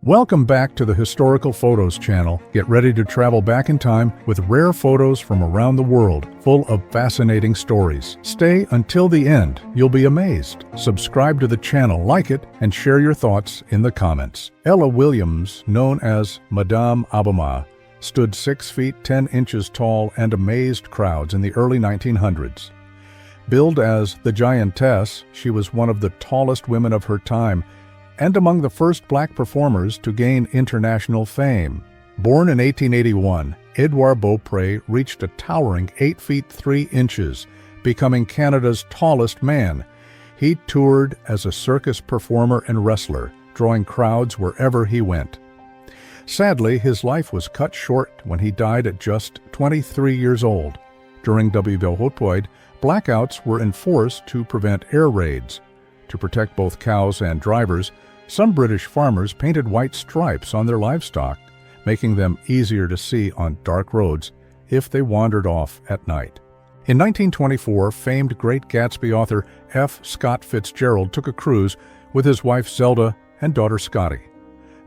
Welcome back to the Historical Photos channel. Get ready to travel back in time with rare photos from around the world, full of fascinating stories. Stay until the end. You'll be amazed. Subscribe to the channel, like it, and share your thoughts in the comments. Ella Williams, known as Madame Albemarle, stood 6 feet 10 inches tall and amazed crowds in the early 1900s. Billed as the Giantess, she was one of the tallest women of her time and among the first black performers to gain international fame. Born in 1881, Edouard Beaupré reached a towering 8 feet 3 inches, becoming Canada's tallest man. He toured as a circus performer and wrestler, drawing crowds wherever he went. Sadly, his life was cut short when he died at just 23 years old. During Wartime, blackouts were enforced to prevent air raids. To protect both cows and drivers, some British farmers painted white stripes on their livestock, making them easier to see on dark roads if they wandered off at night. In 1924, famed Great Gatsby author F. Scott Fitzgerald took a cruise with his wife Zelda and daughter Scotty.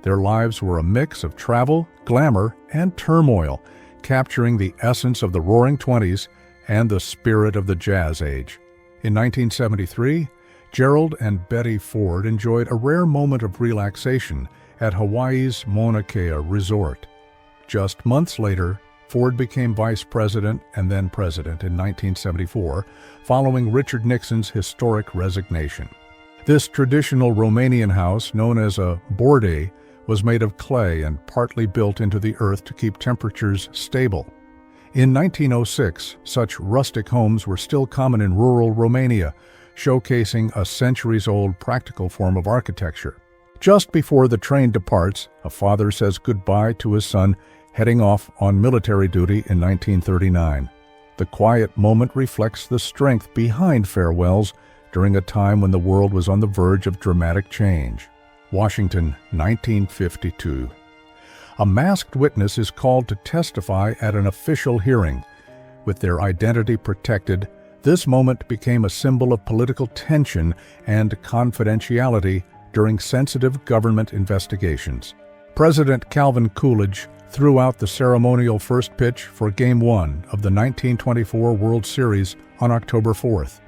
Their lives were a mix of travel, glamour, and turmoil, capturing the essence of the Roaring Twenties and the spirit of the Jazz Age. In 1973, Gerald and Betty Ford enjoyed a rare moment of relaxation at Hawaii's Mauna Kea Resort. Just months later, Ford became vice president and then president in 1974, following Richard Nixon's historic resignation. This traditional Romanian house, known as a borde, was made of clay and partly built into the earth to keep temperatures stable. In 1906, such rustic homes were still common in rural Romania, showcasing a centuries-old practical form of architecture. Just before the train departs, a father says goodbye to his son heading off on military duty in 1939. The quiet moment reflects the strength behind farewells during a time when the world was on the verge of dramatic change. Washington, 1952. A masked witness is called to testify at an official hearing. With their identity protected, this moment became a symbol of political tension and confidentiality during sensitive government investigations. President Calvin Coolidge threw out the ceremonial first pitch for Game 1 of the 1924 World Series on October 4th.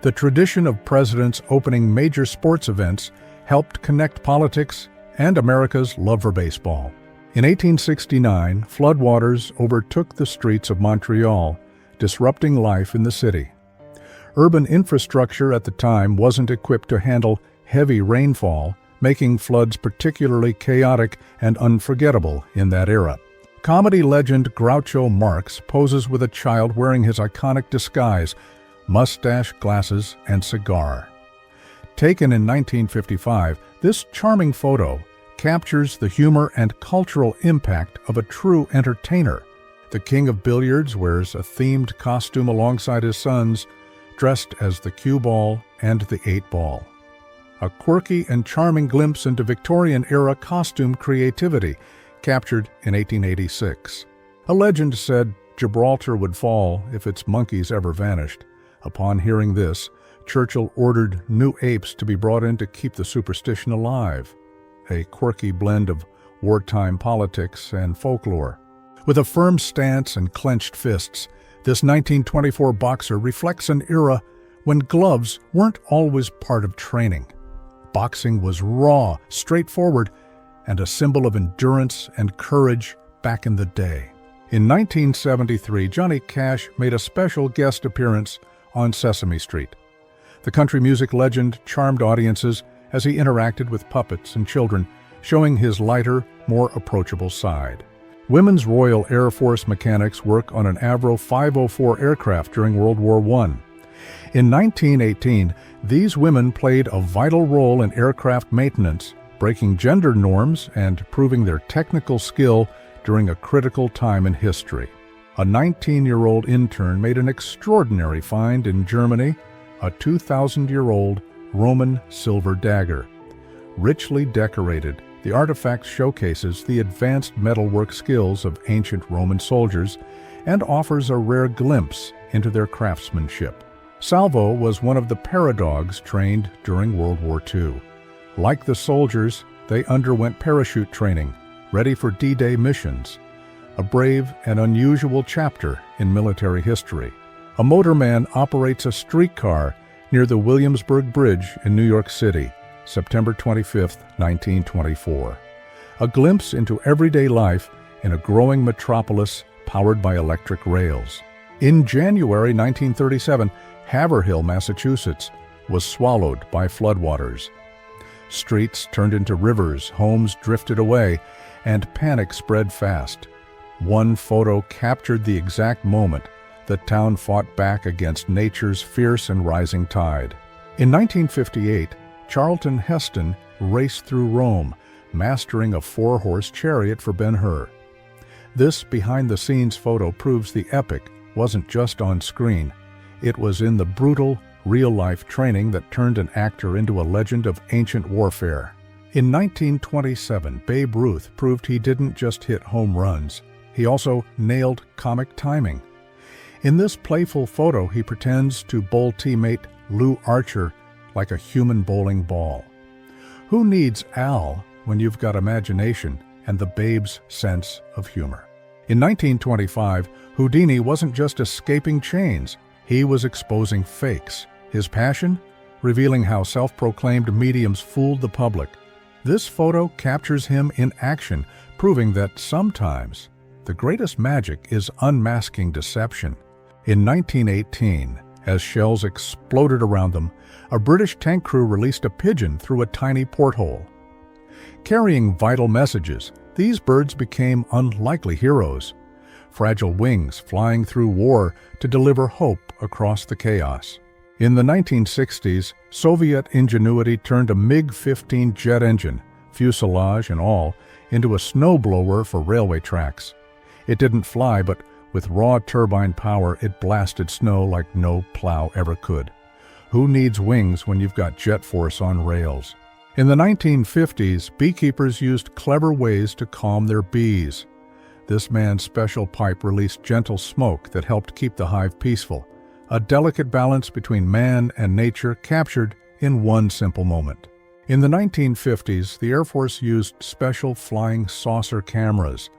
The tradition of presidents opening major sports events helped connect politics and America's love for baseball. In 1869, floodwaters overtook the streets of Montreal, disrupting life in the city. Urban infrastructure at the time wasn't equipped to handle heavy rainfall, making floods particularly chaotic and unforgettable in that era. Comedy legend Groucho Marx poses with a child wearing his iconic disguise, mustache, glasses, and cigar. Taken in 1955, this charming photo captures the humor and cultural impact of a true entertainer. The king of billiards wears a themed costume alongside his sons, dressed as the cue ball and the 8-ball. A quirky and charming glimpse into Victorian-era costume creativity, captured in 1886. A legend said Gibraltar would fall if its monkeys ever vanished. Upon hearing this, Churchill ordered new apes to be brought in to keep the superstition alive. A quirky blend of wartime politics and folklore. With a firm stance and clenched fists, this 1924 boxer reflects an era when gloves weren't always part of training. Boxing was raw, straightforward, and a symbol of endurance and courage back in the day. In 1973, Johnny Cash made a special guest appearance on Sesame Street. The country music legend charmed audiences as he interacted with puppets and children, showing his lighter, more approachable side. Women's Royal Air Force mechanics work on an Avro 504 aircraft during World War I. In 1918, these women played a vital role in aircraft maintenance, breaking gender norms and proving their technical skill during a critical time in history. A 19-year-old intern made an extraordinary find in Germany, a 2,000-year-old Roman silver dagger. Richly decorated, the artifact showcases the advanced metalwork skills of ancient Roman soldiers and offers a rare glimpse into their craftsmanship. Salvo was one of the paradogs trained during World War II. Like the soldiers, they underwent parachute training, ready for D-Day missions. A brave and unusual chapter in military history. A motorman operates a streetcar near the Williamsburg Bridge in New York City, September 25, 1924. A glimpse into everyday life in a growing metropolis powered by electric rails. In January 1937, Haverhill, Massachusetts, was swallowed by floodwaters. Streets turned into rivers, homes drifted away, and panic spread fast. One photo captured the exact moment the town fought back against nature's fierce and rising tide. In 1958, Charlton Heston raced through Rome, mastering a 4-horse chariot for Ben-Hur. This behind-the-scenes photo proves the epic wasn't just on screen. It was in the brutal, real-life training that turned an actor into a legend of ancient warfare. In 1927, Babe Ruth proved he didn't just hit home runs. He also nailed comic timing. In this playful photo, he pretends to bowl teammate Lou Archer like a human bowling ball. Who needs Al when you've got imagination and the Babe's sense of humor? In 1925, Houdini wasn't just escaping chains, he was exposing fakes. His passion? Revealing how self-proclaimed mediums fooled the public. This photo captures him in action, proving that sometimes the greatest magic is unmasking deception. In 1918, as shells exploded around them, a British tank crew released a pigeon through a tiny porthole. Carrying vital messages, these birds became unlikely heroes. Fragile wings flying through war to deliver hope across the chaos. In the 1960s, Soviet ingenuity turned a MiG-15 jet engine, fuselage and all, into a snowblower for railway tracks. It didn't fly, but with raw turbine power, it blasted snow like no plow ever could. Who needs wings when you've got jet force on rails? In the 1950s, beekeepers used clever ways to calm their bees. This man's special pipe released gentle smoke that helped keep the hive peaceful. A delicate balance between man and nature captured in one simple moment. In the 1950s, the Air Force used special flying saucer cameras.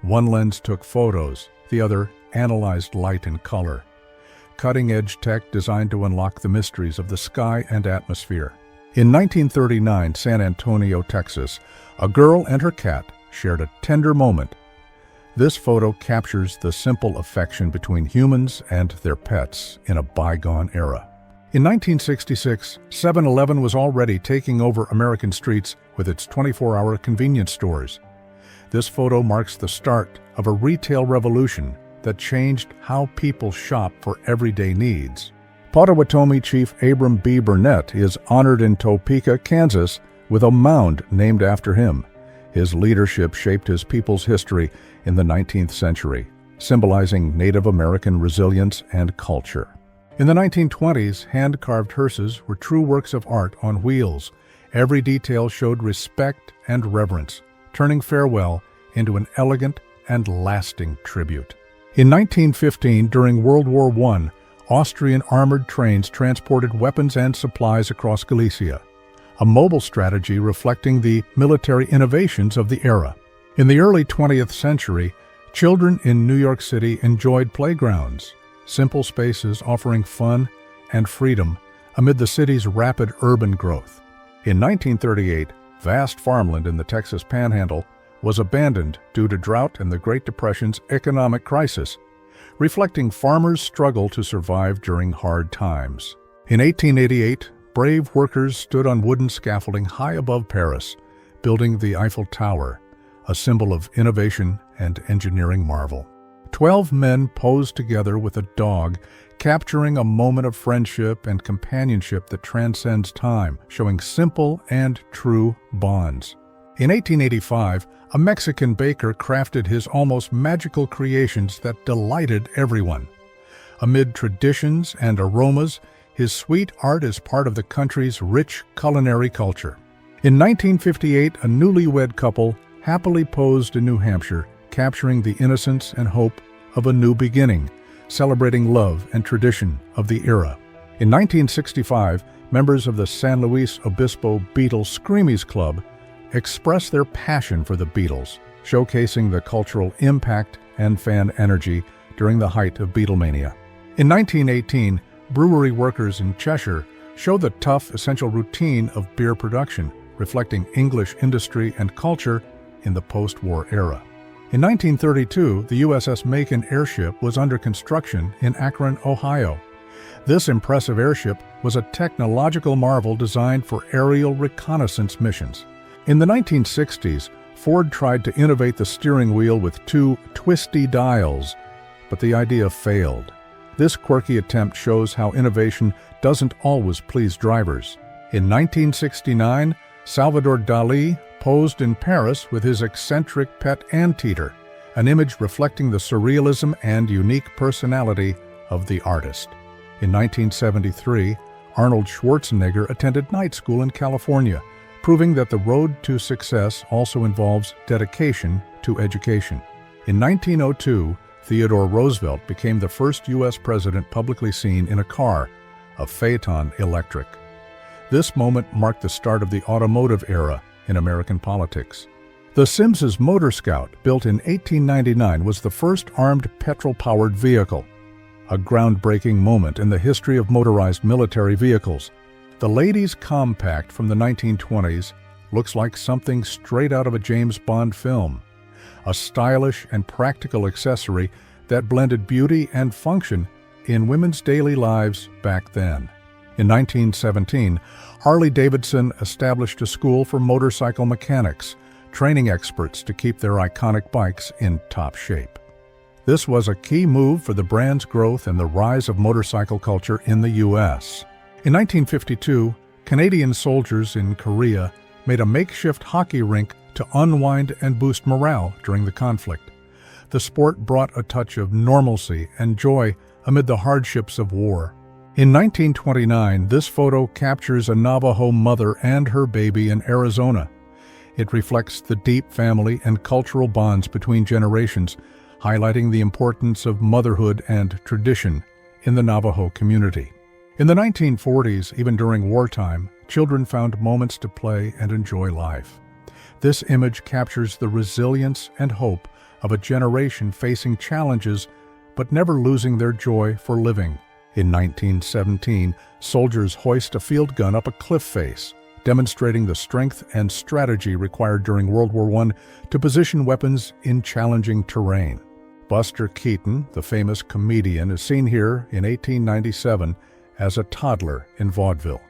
One lens took photos, the other analyzed light and color. Cutting-edge tech designed to unlock the mysteries of the sky and atmosphere. In 1939, San Antonio, Texas, a girl and her cat shared a tender moment. This photo captures the simple affection between humans and their pets in a bygone era. In 1966, 7-Eleven was already taking over American streets with its 24-hour convenience stores. This photo marks the start of a retail revolution that changed how people shop for everyday needs. Potawatomi Chief Abram B. Burnett is honored in Topeka, Kansas, with a mound named after him. His leadership shaped his people's history in the 19th century, symbolizing Native American resilience and culture. In the 1920s, hand-carved hearses were true works of art on wheels. Every detail showed respect and reverence, turning farewell into an elegant and lasting tribute. In 1915, during World War I, Austrian armored trains transported weapons and supplies across Galicia, a mobile strategy reflecting the military innovations of the era. In the early 20th century, children in New York City enjoyed playgrounds, simple spaces offering fun and freedom amid the city's rapid urban growth. In 1938, vast farmland in the Texas Panhandle was abandoned due to drought and the Great Depression's economic crisis, reflecting farmers' struggle to survive during hard times. In 1888, brave workers stood on wooden scaffolding high above Paris, building the Eiffel Tower, a symbol of innovation and engineering marvel. 12 men posed together with a dog, capturing a moment of friendship and companionship that transcends time, showing simple and true bonds. In 1885, a Mexican baker crafted his almost magical creations that delighted everyone. Amid traditions and aromas, his sweet art is part of the country's rich culinary culture. In 1958, a newlywed couple happily posed in New Hampshire, capturing the innocence and hope of a new beginning, celebrating love and tradition of the era. In 1965, members of the San Luis Obispo Beatles Screamies Club express their passion for the Beatles, showcasing the cultural impact and fan energy during the height of Beatlemania. In 1918, brewery workers in Cheshire show the tough, essential routine of beer production, reflecting English industry and culture in the post-war era. In 1932, the USS Macon airship was under construction in Akron, Ohio. This impressive airship was a technological marvel designed for aerial reconnaissance missions. In the 1960s, Ford tried to innovate the steering wheel with two twisty dials, but the idea failed. This quirky attempt shows how innovation doesn't always please drivers. In 1969, Salvador Dalí posed in Paris with his eccentric pet anteater, an image reflecting the surrealism and unique personality of the artist. In 1973, Arnold Schwarzenegger attended night school in California, proving that the road to success also involves dedication to education. In 1902, Theodore Roosevelt became the first U.S. president publicly seen in a car, a Phaeton electric. This moment marked the start of the automotive era in American politics. The Sims's Motor Scout, built in 1899, was the first armed petrol-powered vehicle, a groundbreaking moment in the history of motorized military vehicles. The Ladies Compact from the 1920s looks like something straight out of a James Bond film, a stylish and practical accessory that blended beauty and function in women's daily lives back then. In 1917, Harley-Davidson established a school for motorcycle mechanics, training experts to keep their iconic bikes in top shape. This was a key move for the brand's growth and the rise of motorcycle culture in the U.S. In 1952, Canadian soldiers in Korea made a makeshift hockey rink to unwind and boost morale during the conflict. The sport brought a touch of normalcy and joy amid the hardships of war. In 1929, this photo captures a Navajo mother and her baby in Arizona. It reflects the deep family and cultural bonds between generations, highlighting the importance of motherhood and tradition in the Navajo community. In the 1940s, even during wartime, children found moments to play and enjoy life. This image captures the resilience and hope of a generation facing challenges but never losing their joy for living. In 1917, soldiers hoist a field gun up a cliff face, demonstrating the strength and strategy required during World War I to position weapons in challenging terrain. Buster Keaton, the famous comedian, is seen here in 1897 as a toddler in vaudeville.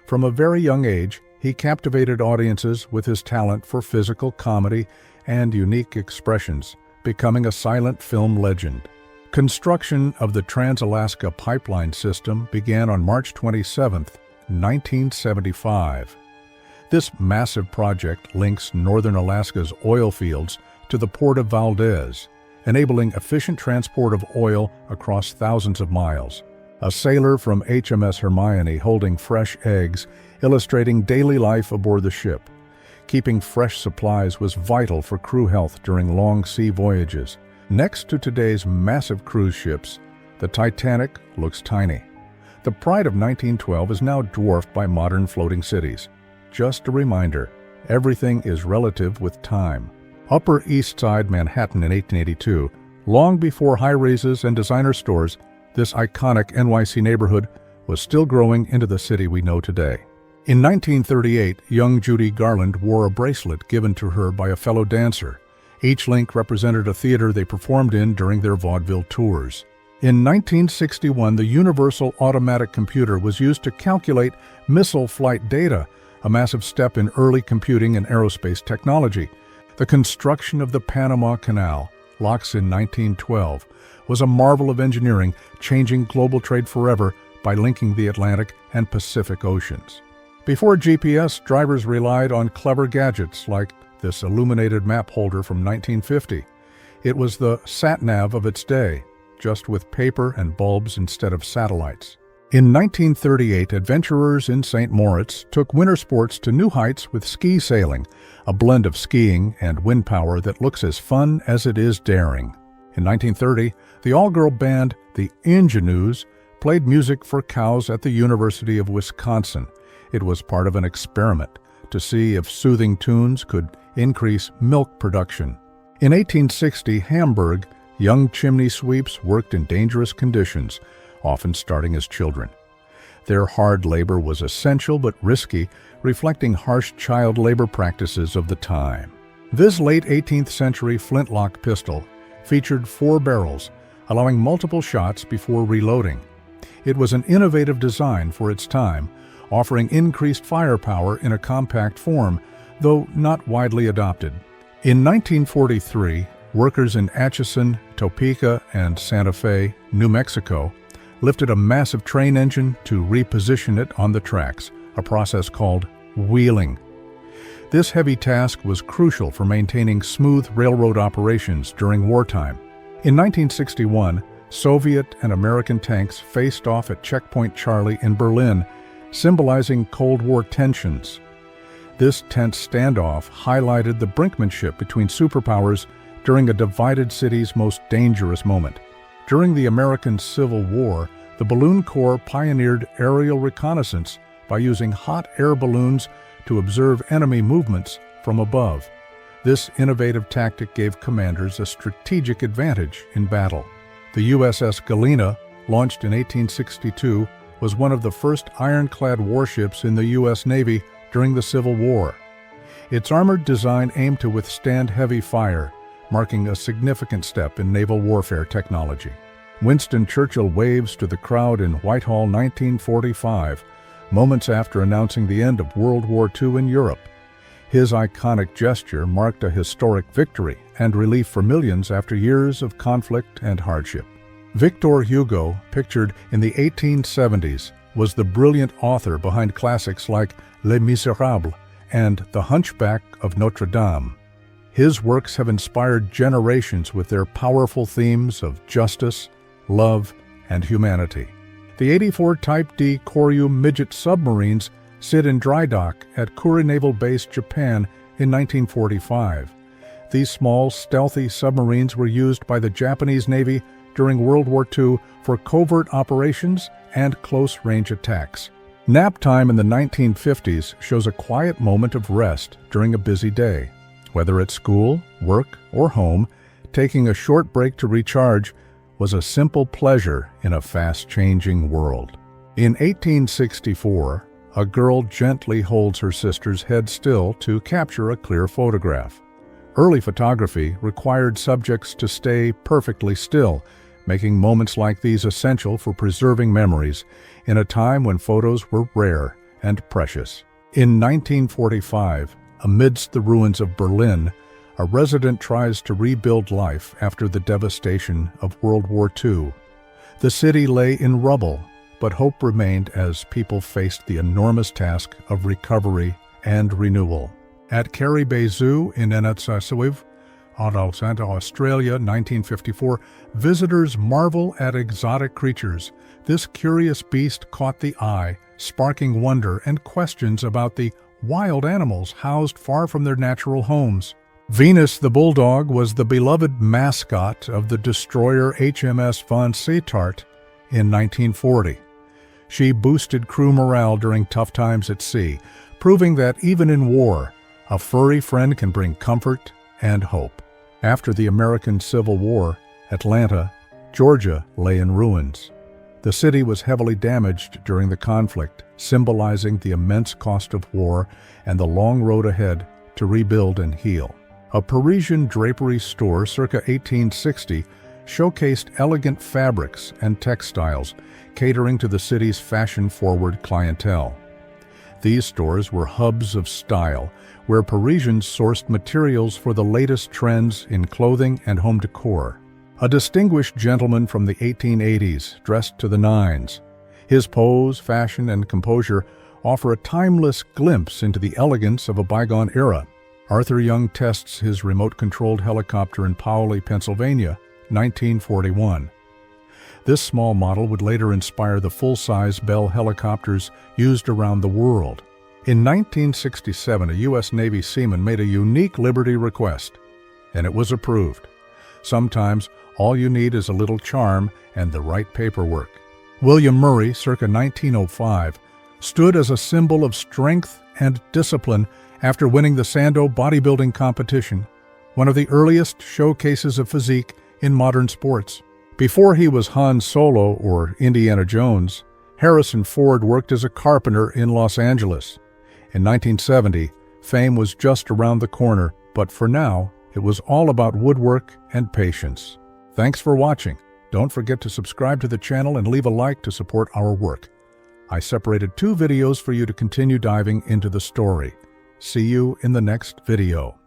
From a very young age, he captivated audiences with his talent for physical comedy and unique expressions, becoming a silent film legend. Construction of the Trans-Alaska Pipeline System began on March 27, 1975. This massive project links northern Alaska's oil fields to the port of Valdez, enabling efficient transport of oil across thousands of miles. A sailor from HMS Hermione holding fresh eggs, illustrating daily life aboard the ship. Keeping fresh supplies was vital for crew health during long sea voyages. Next to today's massive cruise ships, the Titanic looks tiny. The pride of 1912 is now dwarfed by modern floating cities. Just a reminder, everything is relative with time. Upper East Side Manhattan in 1882, long before high-rises and designer stores, this iconic NYC neighborhood was still growing into the city we know today. In 1938, young Judy Garland wore a bracelet given to her by a fellow dancer. Each link represented a theater they performed in during their vaudeville tours. In 1961, the Universal Automatic Computer was used to calculate missile flight data, a massive step in early computing and aerospace technology. The construction of the Panama Canal, locks in 1912, was a marvel of engineering, changing global trade forever by linking the Atlantic and Pacific Oceans. Before GPS, drivers relied on clever gadgets like this illuminated map holder from 1950. It was the sat-nav of its day, just with paper and bulbs instead of satellites. In 1938, adventurers in St. Moritz took winter sports to new heights with ski sailing, a blend of skiing and wind power that looks as fun as it is daring. In 1930, the all-girl band The Ingenues played music for cows at the University of Wisconsin. It was part of an experiment to see if soothing tunes could increase milk production. In 1860, Hamburg, young chimney sweeps worked in dangerous conditions, often starting as children. Their hard labor was essential but risky, reflecting harsh child labor practices of the time. This late 18th century flintlock pistol featured 4 barrels, allowing multiple shots before reloading. It was an innovative design for its time, offering increased firepower in a compact form, though not widely adopted. In 1943, workers in Atchison, Topeka, and Santa Fe, New Mexico, lifted a massive train engine to reposition it on the tracks, a process called wheeling. This heavy task was crucial for maintaining smooth railroad operations during wartime. In 1961, Soviet and American tanks faced off at Checkpoint Charlie in Berlin, symbolizing Cold War tensions. This tense standoff highlighted the brinkmanship between superpowers during a divided city's most dangerous moment. During the American Civil War, the Balloon Corps pioneered aerial reconnaissance by using hot air balloons to observe enemy movements from above. This innovative tactic gave commanders a strategic advantage in battle. The USS Galena, launched in 1862, was one of the first ironclad warships in the U.S. Navy during the Civil War. Its armored design aimed to withstand heavy fire, marking a significant step in naval warfare technology. Winston Churchill waves to the crowd in Whitehall 1945, moments after announcing the end of World War II in Europe. His iconic gesture marked a historic victory and relief for millions after years of conflict and hardship. Victor Hugo, pictured in the 1870s, was the brilliant author behind classics like Les Misérables and The Hunchback of Notre Dame. His works have inspired generations with their powerful themes of justice, love, and humanity. The 84 Type D Koryu midget submarines sit in dry dock at Kure Naval Base, Japan in 1945. These small, stealthy submarines were used by the Japanese Navy during World War II for covert operations and close-range attacks. Nap time in the 1950s shows a quiet moment of rest during a busy day. Whether at school, work, or home, taking a short break to recharge was a simple pleasure in a fast-changing world. In 1864, a girl gently holds her sister's head still to capture a clear photograph. Early photography required subjects to stay perfectly still, making moments like these essential for preserving memories in a time when photos were rare and precious. In 1945, amidst the ruins of Berlin, a resident tries to rebuild life after the devastation of World War II. The city lay in rubble, but hope remained as people faced the enormous task of recovery and renewal. At Carey Bay Zoo in Nenetsaswiv, Australia, 1954, visitors marvel at exotic creatures. This curious beast caught the eye, sparking wonder and questions about the wild animals housed far from their natural homes. Venus the bulldog was the beloved mascot of the destroyer HMS Von Sittard in 1940. She boosted crew morale during tough times at sea, proving that even in war, a furry friend can bring comfort and hope. After the American Civil War, Atlanta, Georgia lay in ruins. The city was heavily damaged during the conflict, symbolizing the immense cost of war and the long road ahead to rebuild and heal. A Parisian drapery store circa 1860 showcased elegant fabrics and textiles, catering to the city's fashion-forward clientele. These stores were hubs of style, where Parisians sourced materials for the latest trends in clothing and home decor. A distinguished gentleman from the 1880s, dressed to the nines. His pose, fashion, and composure offer a timeless glimpse into the elegance of a bygone era. Arthur Young tests his remote-controlled helicopter in Powley, Pennsylvania, 1941. This small model would later inspire the full-size Bell helicopters used around the world. In 1967, a U.S. Navy seaman made a unique Liberty request, and it was approved. Sometimes, all you need is a little charm and the right paperwork. William Murray, circa 1905, stood as a symbol of strength and discipline After winning the Sando bodybuilding competition, one of the earliest showcases of physique in modern sports. Before he was Han Solo or Indiana Jones, Harrison Ford worked as a carpenter in Los Angeles. In 1970, fame was just around the corner, but for now, it was all about woodwork and patience. Thanks for watching. Don't forget to subscribe to the channel and leave a like to support our work. I separated 2 videos for you to continue diving into the story. See you in the next video.